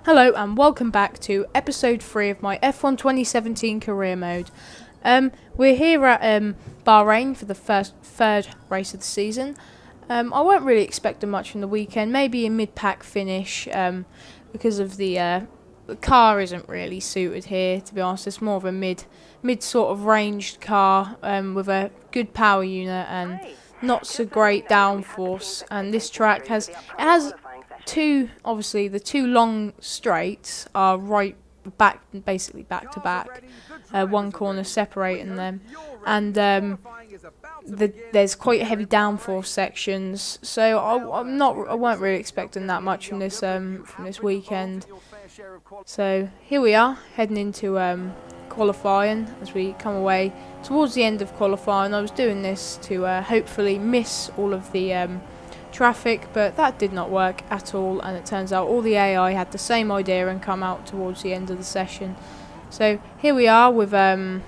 Hello and welcome back to episode 3 of my F1 2017 career mode. We're here at Bahrain for the third race of the season. I weren't really expecting much from the weekend, maybe a mid-pack finish because of the car isn't really suited here, to be honest. It's more of a mid sort of ranged car with a good power unit and not so great downforce. And this track has obviously the two long straights are right back, basically back to back, one corner separating them, and there's quite heavy downforce sections, so I weren't really expecting that much from this weekend. So here we are heading into qualifying as we come away towards the end of qualifying. I was doing this to hopefully miss all of the traffic, but that did not work at all, and it turns out all the AI had the same idea and come out towards the end of the session. So here we are with some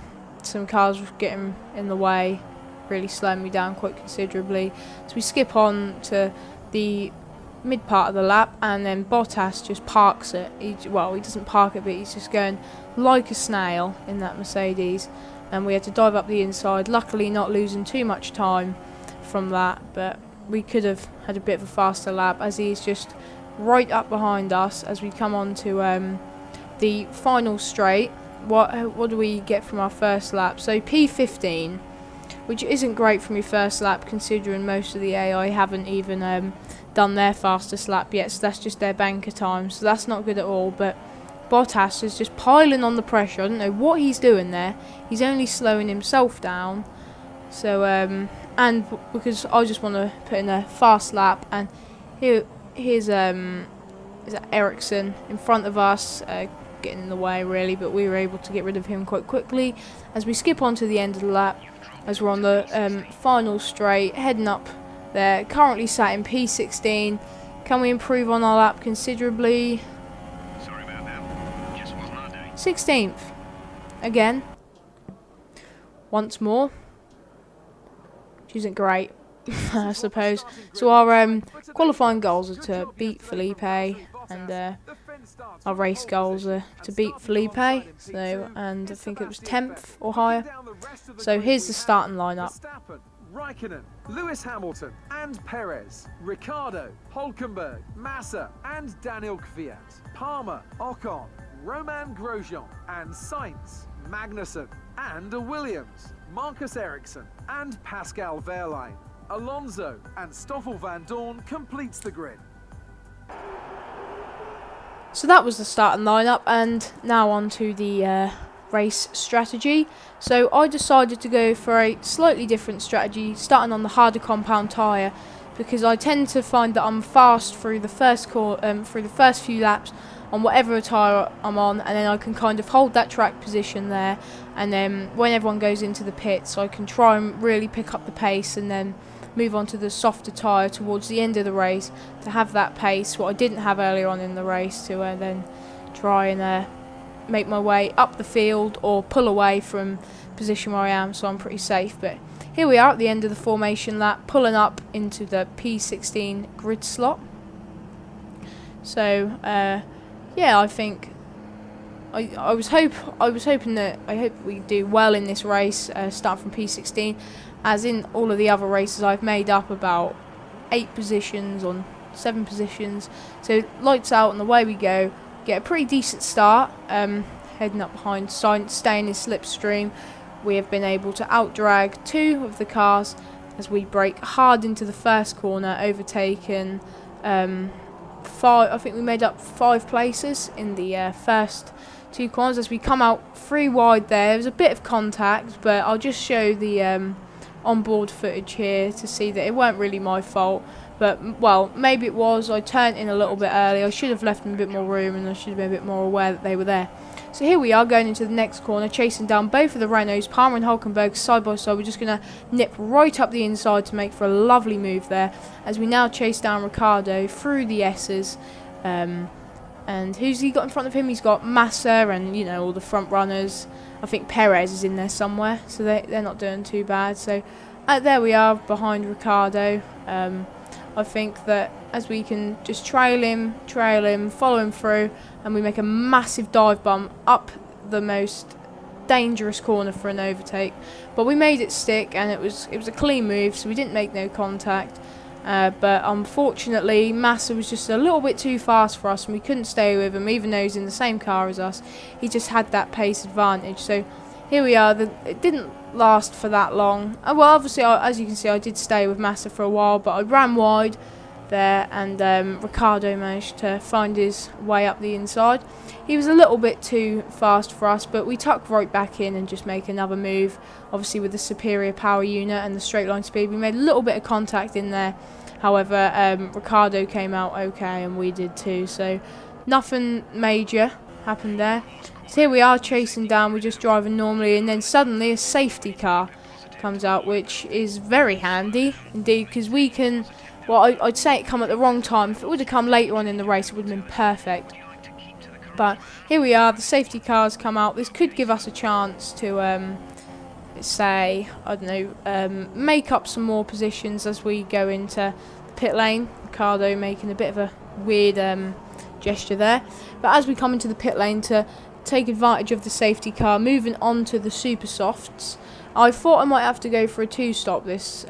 cars getting in the way, really slowing me down quite considerably. So we skip on to the mid part of the lap, and then Bottas just parks it. He doesn't park it, but he's just going like a snail in that Mercedes, and we had to dive up the inside, luckily not losing too much time from that, but we could have had a bit of a faster lap as he's just right up behind us as we come on to the final straight. What do we get from our first lap? So P15, which isn't great from your first lap considering most of the AI haven't even done their fastest lap yet, so that's just their banker time, so that's not good at all. But Bottas is just piling on the pressure. I don't know what he's doing there. He's only slowing himself down. So and because I just want to put in a fast lap, and here's is that Ericsson in front of us, getting in the way really, but we were able to get rid of him quite quickly as we skip on to the end of the lap as we're on the final straight heading up there. Currently sat in P16. Can we improve on our lap considerably? Sorry about that. Just wasn't our day. 16th again, once more, which isn't great. I suppose. So our qualifying goals are to beat Felipe, and our race goals are to beat Felipe. So, and I think it was 10th or higher. So here's the starting lineup. Raikkonen, Lewis Hamilton and Perez, Ricciardo, Hülkenberg, Massa and Daniel Kvyat, Palmer, Ocon, Romain Grosjean and Sainz, Magnussen and Williams, Marcus Ericsson and Pascal Wehrlein. Alonso and Stoffel van Dorn completes the grid. So that was the starting lineup, and now on to the race strategy. So I decided to go for a slightly different strategy, starting on the harder compound tyre, because I tend to find that I'm fast through the first few laps on whatever tyre I'm on, and then I can kind of hold that track position there, and then when everyone goes into the pits I can try and really pick up the pace and then move on to the softer tyre towards the end of the race to have that pace, what I didn't have earlier on in the race, to then try and make my way up the field or pull away from position where I am, so I'm pretty safe. But here we are at the end of the formation lap, pulling up into the P16 grid slot. So yeah, I think I hope we do well in this race, starting from P16. As in all of the other races, I've made up about 8 positions on 7 positions. So lights out and away we go. Get a pretty decent start, heading up behind Sainz, staying in slipstream. We have been able to outdrag 2 of the cars as we brake hard into the first corner, overtaken 5. I think we made up 5 places in the first 2 corners as we come out 3 wide there. There was a bit of contact, but I'll just show the onboard footage here to see that it weren't really my fault, but well, maybe it was. I turned in a little bit early. I should have left them a bit more room, and I should have been a bit more aware that they were there. So here we are going into the next corner, chasing down both of the Renaults, Palmer and Hülkenberg, side by side. We're just going to nip right up the inside to make for a lovely move there as we now chase down Ricciardo through the S's. And who's he got in front of him? He's got Massa and, you know, all the front runners. I think Perez is in there somewhere, so they're not doing too bad. So there we are behind Ricciardo. I think that as we can just trail him, follow him through, and we make a massive dive bomb up the most dangerous corner for an overtake. But we made it stick, and it was a clean move, so we didn't make no contact. But unfortunately, Massa was just a little bit too fast for us, and we couldn't stay with him, even though he's in the same car as us. He just had that pace advantage. So here we are. It didn't last for that long. Well, obviously, as you can see, I did stay with Massa for a while, but I ran wide there, and Ricciardo managed to find his way up the inside. He was a little bit too fast for us, but we tucked right back in and just make another move. Obviously, with the superior power unit and the straight line speed, we made a little bit of contact in there. However, Ricciardo came out okay, and we did too, so nothing major happened there. So here we are chasing down, we're just driving normally, and then suddenly a safety car comes out, which is very handy indeed, because we can, well, I'd say it come at the wrong time. If it would have come later on in the race, it would have been perfect. But here we are, the safety cars come out. This could give us a chance to say, I don't know, make up some more positions as we go into the pit lane. Ricciardo making a bit of a weird gesture there. But as we come into the pit lane to take advantage of the safety car, moving on to the super softs, I thought I might have to go for a two-stop this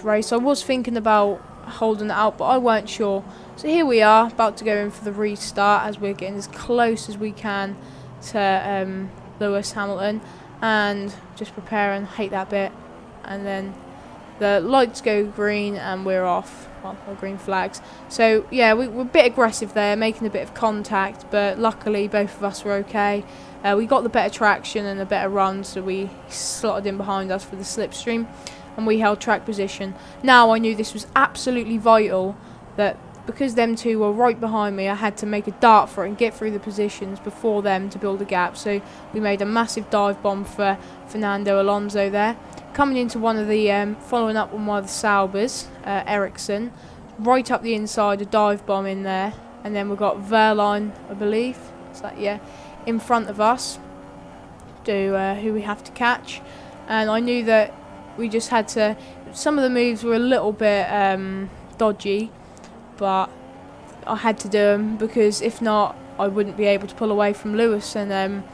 race. I was thinking about holding it out, but I weren't sure. So here we are, about to go in for the restart as we're getting as close as we can to Lewis Hamilton, and just preparing. Hate that bit. And then the lights go green and we're off. Well, green flags. So yeah, we're a bit aggressive there, making a bit of contact, but luckily both of us were okay. We got the better traction and a better run, so we slotted in behind us for the slipstream, and we held track position. Now I knew this was absolutely vital, that because them two were right behind me, I had to make a dart for it and get through the positions before them to build a gap. So we made a massive dive bomb for Fernando Alonso there. Coming into one of the, following up on one of the Saubers, Ericsson, right up the inside, a dive bomb in there. And then we've got Verline, I believe, is that, yeah, in front of us, who we have to catch. And I knew that we just had to, some of the moves were a little bit dodgy, but I had to do them, because if not, I wouldn't be able to pull away from Lewis and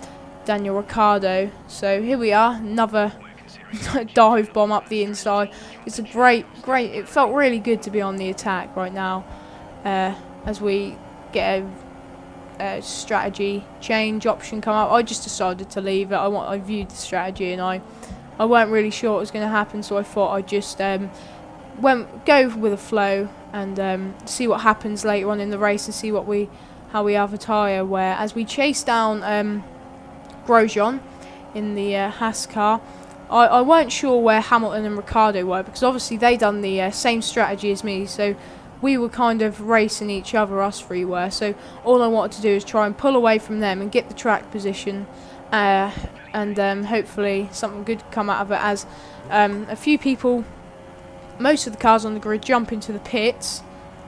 Daniel Ricciardo. So here we are, another dive bomb up the inside. It's a great, it felt really good to be on the attack right now, as we get a strategy change option come up. I just decided to leave it. I viewed the strategy, and I weren't really sure what was going to happen, so I thought I'd just go with the flow and see what happens later on in the race, and see how we have a tyre. Where as we chase down Grosjean in the Haas car, I weren't sure where Hamilton and Ricciardo were, because obviously they done the same strategy as me, so we were kind of racing each other, us three were. So all I wanted to do is try and pull away from them and get the track position, and hopefully something good come out of it, as a few people, most of the cars on the grid, jump into the pits,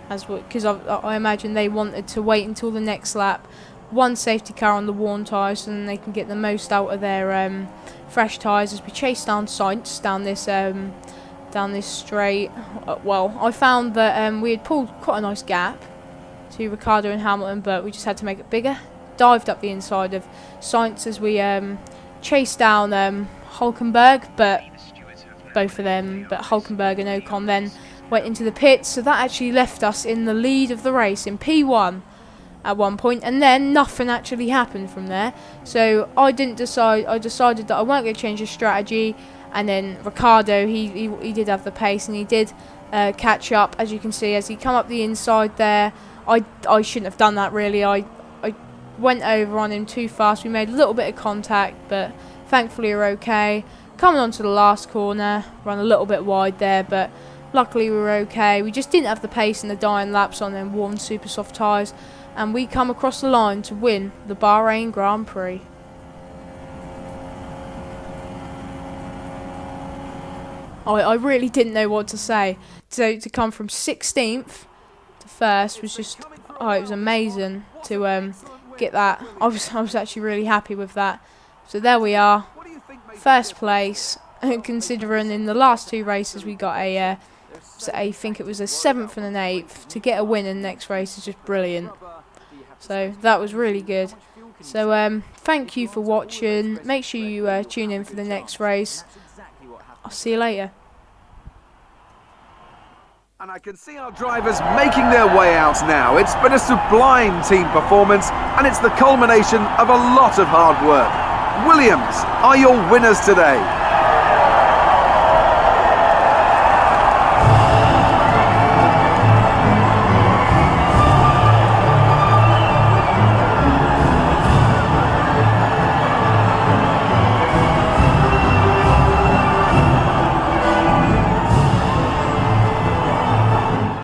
because I imagine they wanted to wait until the next lap. One safety car on the worn tyres, so then they can get the most out of their fresh tyres, as we chase down Sainz down this straight. Well, I found that we had pulled quite a nice gap to Ricciardo and Hamilton, but we just had to make it bigger. Dived up the inside of Sainz as we chased down Hulkenberg, but both of them, but Hulkenberg and Ocon, then went into the pits, so that actually left us in the lead of the race in P1 at one point, and then nothing actually happened from there. So I decided that I weren't going to change the strategy, and then Ricciardo, he did have the pace, and he did catch up, as you can see, as he come up the inside there. I shouldn't have done that really. I went over on him too fast. We made a little bit of contact, but thankfully we're okay. Coming on to the last corner, run a little bit wide there, but luckily we were okay. We just didn't have the pace in the dying laps on them worn super soft tyres, and we come across the line to win the Bahrain Grand Prix. I really didn't know what to say. So to come from 16th to first was just, it was amazing to get that. I was actually really happy with that. So there we are, first place. Considering in the last two races we got a I think it was a 7th and an 8th, to get a win in the next race is just brilliant. So that was really good. So thank you for watching. Make sure you tune in for the next race. I'll see you later. And I can see our drivers making their way out now. It's been a sublime team performance, and it's the culmination of a lot of hard work. Williams are your winners today.